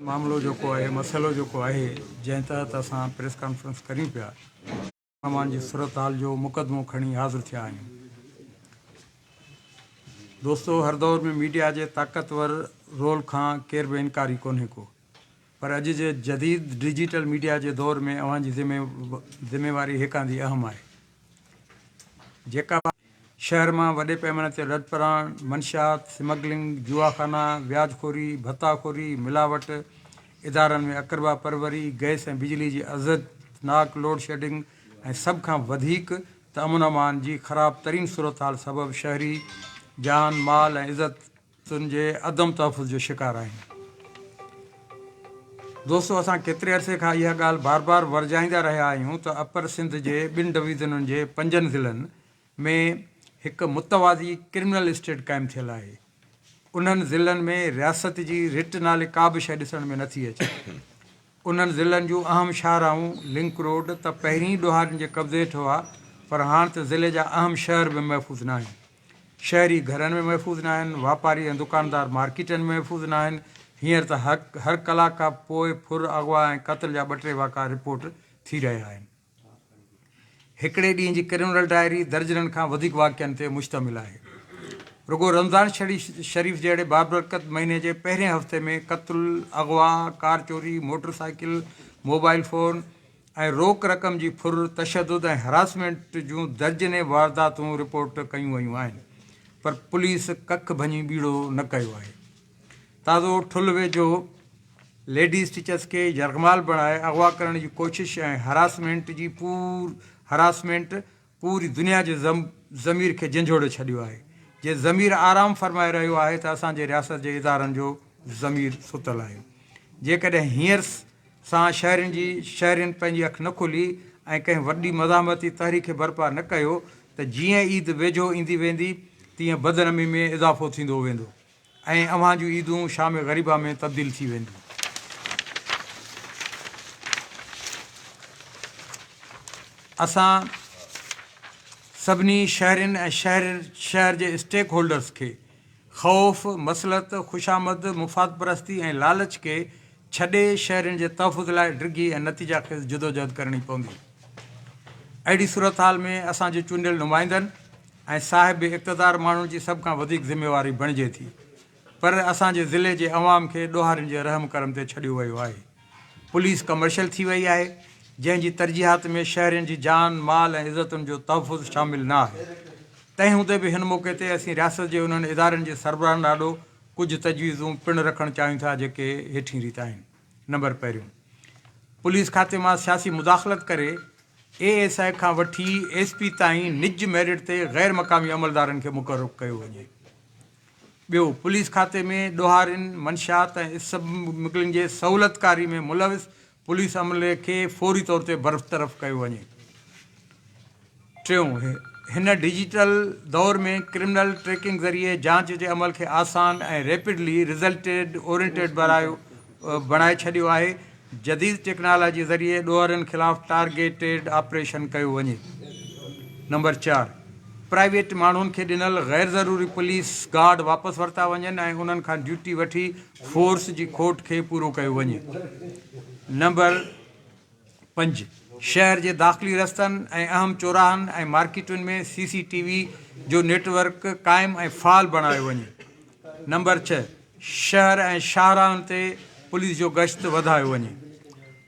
मामलो जेको आहे मसइलो जेको आहे जंहिं तहत असां प्रेस कॉन्फ्रेंस करियूं पिया तव्हां जी सूरत हाल जो मुक़दमो खणी हाज़िर थिया आहियूं। दोस्तो, हर दौर में मीडिया जे ताक़तवर रोल खां केर बि इनकारी कोन्हे को, पर अॼु जे जदीद डिजिटल मीडिया जे दौर में अव्हां जी ज़िम्मेवारी हिक हंधि अहम आहे। जेका शहर में वॾे पैमाने ते लॾपराण, मंशियात, स्मगलिंग, जुआखाना, व्याजखोरी, भत्ताखोरी, मिलावट, इदारनि में अकरबा परवरी, गैस ऐं बिजली जी अज़तनाक लोड शेडिंग ऐं सभ खां वधीक त अमन अमान जी ख़राब तरीन सूरत हाल सबबु शहरी जान, माल ऐं इज़तुनि जे अदम तहफ़ुज़ जो शिकार आहिनि। दोस्तो, असां केतिरे अरसे खां इहा ॻाल्हि बार बार वरजाईंदा रहिया आहियूं त अपर सिंध जे 2 डिवीज़नुनि जे 5 ज़िलनि में हिकु मुतवाज़ी क्रिमिनल स्टेट क़ाइमु थियल आहे। उन्हनि ज़िलनि में रियासत जी रिट नाले का बि शइ ॾिसण में नथी अचे। उन्हनि ज़िलनि जूं अहम शाहराऊं, लिंक रोड त पहिरीं ॾोहारियुनि जे कब्ज़े हेठि हुआ, पर हाणे त ज़िले जा अहम शहर बि महफ़ूज़ न आहिनि। शहरी घरनि में महफ़ूज़ न आहिनि, वापारी ऐं दुकानदार मार्केटनि में महफ़ूज़ न आहिनि। हींअर त हर कलाक खां पोइ फुर, अगवा ऐं क़त्ल जा 2-3 वाक़ा रिपोर्ट थी रहिया आहिनि। हिकिड़े ॾींहं जी क्रिमिनल डायरी दर्जननि खां वधीक वाक़िअनि ते मुश्तमिल आहे। रुगो रमज़ान शरीफ़ जहिड़े बाबरकत महीने जे पहिरें हफ़्ते में क़त्ल, अगवा, कार चोरी, मोटरसाइकिल, मोबाइल फ़ोन ऐं रोक रक़म जी फुर, तशदुद ऐं हरासमेंट जूं दर्जने वारदातूं रिपोर्ट कयूं वयूं आहिनि, पर पुलिस कख भञी बीड़ो न कयो आहे। ताज़ो ठुल वेझो लेडीज़ टीचर्स खे यरगमाल बणाए अगवा करण जी कोशिशि ऐं हरासमेंट पूरी दुनिया जे ज़मीर खे झंझोड़े छॾियो आहे। जे ज़मीर आराम फरमाए रहियो आहे त असांजे रियासत जे इदारनि जो ज़मीर सुतल आहे। जेकॾहिं हींअर सां शहरियुनि पंहिंजी अखि न खोली ऐं कंहिं वॾी मज़ामती तहरीक खे बर्पा न कयो त जीअं ईद वेझो ईंदी वेंदी तीअं बदनमी में इज़ाफ़ो थींदो वेंदो ऐं अव्हां जूं ईदूं शाम ग़रीबा में तब्दील थी वेंदियूं। असां सभिनी शहरनि ऐं शहर जे स्टेक होल्डर्स खे ख़ौफ़, मसलत, ख़ुशामद, मुफ़ाद परस्ती ऐं लालच खे छॾे शहरनि जे तहफ़ुज़ लाइ डिघी ऐं नतीजा खे जदोजहद करणी पवंदी। अहिड़ी सूरत हाल में असांजे चूंडियल नुमाइंदनि ऐं साहिब इक़्तिदार माण्हुनि जी सभ खां वधीक ज़िम्मेवारी बणिजे थी, पर असांजे ज़िले जे अवाम खे ॾोहारियुनि जे रहम करम ते छॾियो वियो आहे। पुलिस कमर्शियल थी वई आहे, जंहिंजी तरजीहात में शहरनि जी जान, माल ऐं इज़तुनि जो तहफ़ुज़ शामिल न आहे। तंहिं हूंदे बि हिन मौक़े ते असीं रियासत जे उन्हनि इदारनि जे सरबराहनि ॾाढो कुझु तजवीज़ूं पिणु रखणु चाहियूं था, जेके हेठीं रीत आहिनि। नंबर पहिरियों, पुलिस खाते मां सियासी मुदाख़लत करे ASI खां वठी SP ताईं निज मेरिट ते ग़ैर मक़ामी अमलदारनि खे मुक़ररु कयो वञे। ॿियो, पुलिस खाते में ॾोहारियुनि, मंशियात ऐं स्मगलिंग जे सहूलियतकारी में मुलविस पुलिस अमले खे फ़ौरी तौर ते बरतरफ़ कयो वञे। टियों, हिन डिजिटल दौर में क्रिमिनल ट्रैकिंग ज़रिए जांच जे अमल खे आसान ऐं रैपिडली रिज़ल्टेड ओरिएंटेड बणाए छॾियो आहे। जदीद टेक्नोलॉजी ज़रिए ॾोहरनि ख़िलाफ़ टारगेटेड ऑपरेशन कयो वञे। नंबर 4, प्राइवेट माण्हुनि खे ॾिनल ग़ैर ज़रूरी पुलिस गार्ड वापसि वरिता वञनि ऐं उन्हनि खां ड्यूटी वठी फोर्स जी खोट खे पूरो कयो वञे। नंबर 5, शहर जे दाख़िली रस्तनि ऐं अहम चौराहनि ऐं मार्केटुनि में CCTV जो नेटवर्क क़ाइमु ऐं फ़ाल बणायो वञे। नंबर 6, शहर ऐं शाहराहनि ते पुलिस जो गश्त वधायो वञे।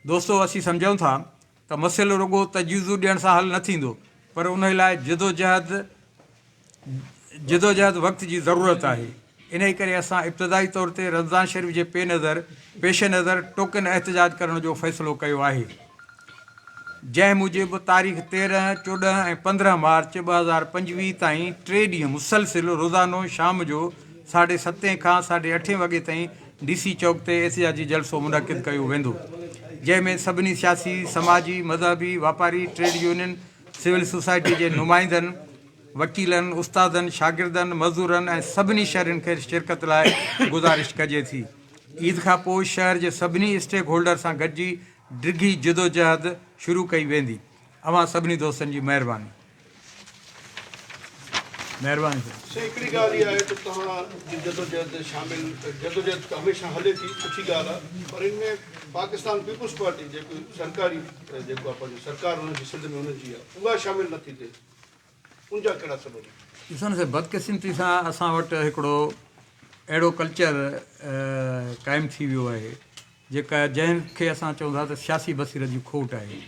दोस्तो, असीं सम्झूं था त मसइलो रुगो तजवीज़ूं ॾियण सां हल न थींदो, पर उन लाइ जिदोजहद वक़्त जी ज़रूरत आहे। इन करे असां इब्तिदाई तौर ते रमज़ान शरीफ़ जे पेश नज़र टोकन एहतजाज करण जो फ़ैसिलो कयो आहे, जंहिं मूजिबि तारीख़ 13, 14 ऐं 15 मार्च 2025 ताईं 3 ॾींहं मुसलसिल रोज़ानो शाम जो 7:30 खां 8:30 वॻे ताईं DC चौक ते एहतजाजी जलसो मुनक़िद कयो वेंदो, जंहिंमें सभिनी सियासी, समाजी, मज़हबी, वापारी, ट्रेड यूनियन, सिविल सोसाइटी जे नुमाइंदनि, वकीलनि, उस्तादनि, शागिर्दनि, मज़दूरनि ऐं सभिनी शहरनि खे शिरकत लाइ गुज़ारिश कजे थी। ईद खां पोइ शहर जे सभिनी स्टेक होल्डर सां गॾिजी डिघी जदोजहद शुरू कई वेंदी। अवां सभिनी दोस्तनि जी महिरबानी। महिरबानी साईं। से हिकिड़ी ॻाल्हि इहा आहे त तव्हांजी जदोजहद शामिल जदोजहद त हमेशह हले थी, सुठी ॻाल्हि आहे, पर इनमें पाकिस्तान पीपुल्स पार्टी जेको सरकारी जेको आहे पंहिंजी सरकार हुनजी सिंध में हुनजी आहे उहा शामिल नथी थिए, उनजा कहिड़ा सबब? ॾिसो न साईं, बदकिस्मती सां असां वटि हिकिड़ो अहिड़ो कल्चर क़ाइमु थी वियो आहे जंहिंखे असां चवंदा त सियासी बसीरत जी खोट आहे।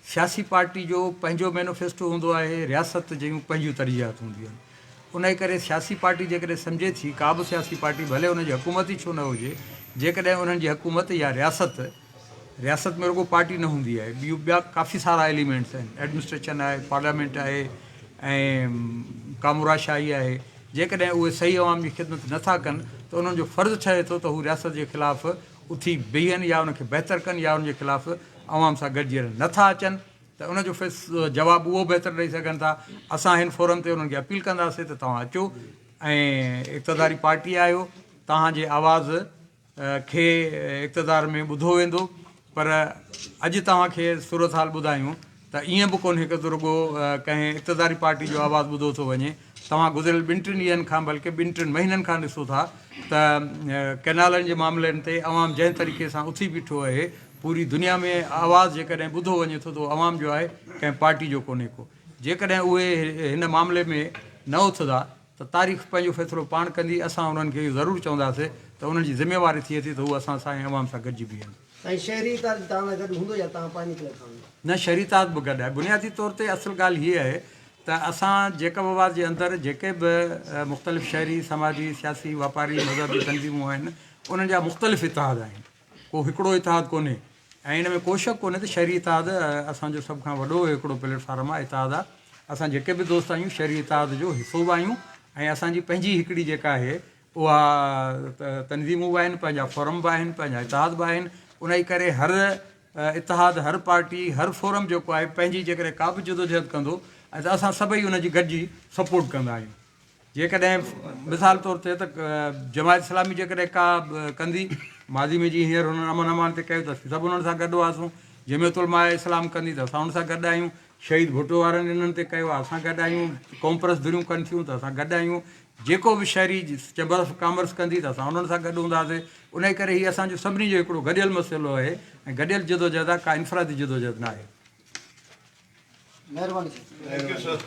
सियासी पार्टी जो पंहिंजो मैनिफेस्टो हूंदो आहे, रियासत जूं पंहिंजियूं तरजीहात हूंदियूं आहिनि। उन जे करे सियासी पार्टी जेकॾहिं सम्झे थी, का बि सियासी पार्टी भले हुनजी हुकूमत ई छो न हुजे, जेकॾहिं उन्हनि जी हुकूमत या रियासत में रुगो पार्टी न हूंदी आहे, ॿिया काफ़ी सारा एलिमेंट्स आहिनि, एडमिनिस्ट्रेशन आहे, पार्लियामेंट आहे ऐं कामराशाही आहे, जेकॾहिं उहे सही अवाम जी ख़िदमत नथा कनि त उन्हनि जो फ़र्ज़ु ठहे थो त हू रियासत जे ख़िलाफ़ु उथी बीहनि या उनखे बहितर कनि या उनजे ख़िलाफ़ु अवाम सां गॾिजी रहनि। नथा अचनि त उनजो जवाबु उहो बहितर ॾेई सघनि था। असां हिन फोरम ते उन्हनि खे अपील कंदासीं त तव्हां अचो ऐं इक़्तिदारी पार्टी आहियो, तव्हांजे आवाज़ खे इक़्तिदार में ॿुधो वेंदो। पर अॼु तव्हांखे सूरत हाल ॿुधायूं त ईअं बि कोन्हे कि रुगो कंहिं इक़्तिदारी पार्टी जो आवाज़ु ॿुधो थो वञे। तव्हां गुज़िरियल 2-3 ॾींहंनि खां, बल्कि 2-3 महीननि खां ॾिसो था त कैनालनि जे मामलनि ते अवाम जंहिं तरीक़े सां उथी बीठो आहे, पूरी दुनिया में आवाज़ु जेकॾहिं ॿुधो वञे थो त अवाम जो आहे, कंहिं पार्टी जो कोन्हे को। जेकॾहिं उहे हिन मामले में न उथंदा त तारीख़ पंहिंजो फ़ैसिलो पाण कंदी। असां उन्हनि खे इहो ज़रूरु चवंदासीं त उन्हनि जी ज़िमेवारी थिए थी त हू असां सां अवाम सां गॾिजी बीहनि। न, शहरीताद बि गॾु आहे। बुनियादी तौर ते असुलु ॻाल्हि हीअ आहे त असां जेकबाबाद जे अंदरि जेके बि मुख़्तलिफ़ शहरी समाजी सियासी वापारी मज़हबी तंज़ीमूं आहिनि, उन्हनि जा मुख़्तलिफ़ इतिहाद आहिनि, को हिकिड़ो इतिहाद कोन्हे। ऐं इन में को शक कोन्हे त शहरी इतिहाद असांजो सभ खां वॾो हिकिड़ो प्लेटफॉर्म आहे, इतिहाद आहे। असां जेके बि दोस्त आहियूं शहरी इतिहाद जो हिसो बि आहियूं ऐं असांजी पंहिंजी हिकिड़ी जेका आहे उहा तंज़ीमूं बि आहिनि, पंहिंजा फोरम बि आहिनि, पंहिंजा इतिहाद बि आहिनि। उन जे करे हर इतिहाद, हर पार्टी, हर फोरम जेको आहे पंहिंजी जेकॾहिं का बि जदोजहद कंदो ऐं त असां सभई उनजी गॾिजी सपोर्ट कंदा आहियूं। जेकॾहिं मिसाल तौर ते त जमायत इस्लामी जेकॾहिं का कंदी, माज़ी में जीअं हींअर हुननि अमन अमान ते कयो त सभु उन्हनि सां गॾु हुआसीं। जमियतुलमा इस्लाम कंदी त असां हुन सां गॾु आहियूं। शहीद भुट्टो वारनि इन्हनि ते कयो आहे, असां गॾु आहियूं। क़ौम परस्तरियूं कनि थियूं त असां गॾु आहियूं। जेको बि शहरी चैम्बर ऑफ कॉमर्स कंदी त असां उन्हनि सां गॾु हूंदासीं। उन जे करे हीअ असांजो सभिनी जो हिकिड़ो गॾियल मसइलो आहे ऐं गॾियल जदोजहद आहे, का इनफ़रादी जदोजहद न आहे। महिरबानी सर।